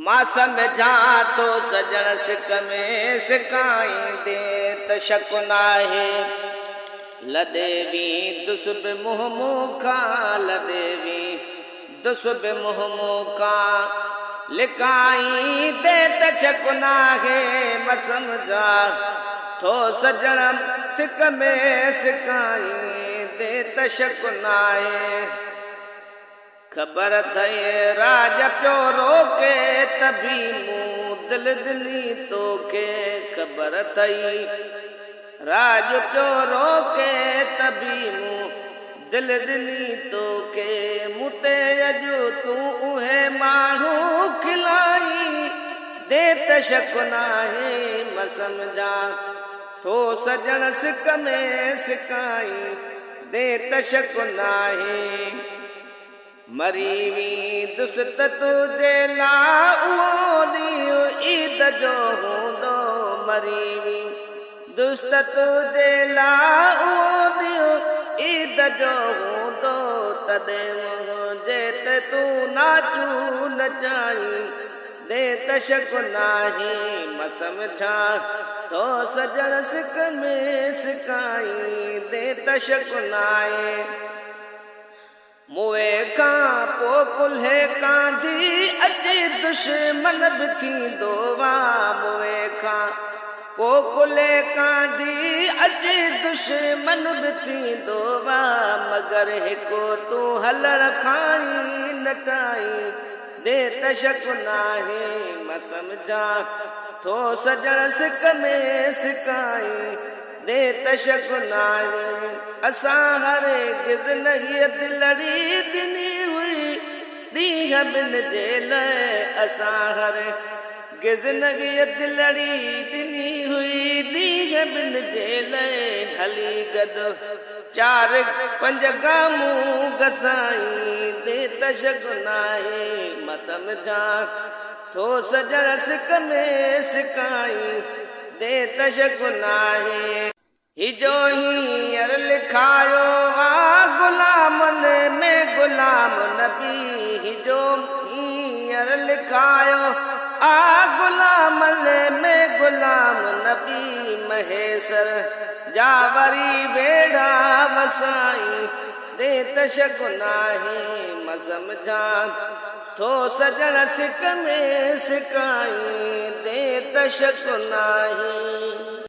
मां सम्झा तो सजण सिक में सिकाईंदे त शक नाहे। लॾे वी दुस बि मुंहुं मूंखां, लॾे वी दुस बि मुंहुं मूंखां लिकाईंदे त शक नाहे। मां सम्झा तो सजण सिक में सिकाईंदे त शक नाहे। ख़बर थई राज पियो रोके तभी मूं दिल ॾिनी तोखे। ख़बर थई राज पियो रोके तभी मूं दिल ॾिनी तोखे। मूं ते अॼु तूं उहे माण्हू खिलाई दे त शक नाहे। मां सम्झा तो सजण सिक में सिकाई दे त शक नाहे। मरी वी दुस त तुझे ला उहो ॾींहुं ईद जो हूंदो। मरी वी दुस त तुझे ला उहो ॾींहुं ईद जो हूंदो। तॾहिं मुंहिंजे ते तूं नाचूं नचाई दे त शक नाहे। मां सम्झा तो सजण सिक में सिकाई दे त शक नाहे। मुए खां पोइ कुल्हे कांधी अची दुश्मन बि थींदो वा। मुए खां पोइ कुल्हे कांधी अची दुश्मन बि थींदो वा। मगर हिकु तूं हलण खाई नटाई दे त शक नाहे। मां सम्झा तो सजण सिक में सिकाई दे त शक नाहे। असां हरे गिज़ नहीअ दिलड़ी ॾिनी हुई ॾींहं ॿिनि जे लाइ। असां हरे गिज़ नहीअ दिलड़ी ॾिनी हुई ॾींहं ॿिनि जे लाइ। हली गॾु 4-5 गामूं घसाई दे त शक नाहे। मां सम्झा तो सजण सिक में सिकाई दे त शक नाहे। हिजो हींअर लिखायो आ गुलामनि में गुलाम नबी। हिजो हींअर लिखायो आ गुलामनि में गुलाम नबी। महेसर जा वरी वेड़ा वसाई दे त शक नाहे। मां सम्झा तो सजण सिक में सिकाई दे त शक नाहे।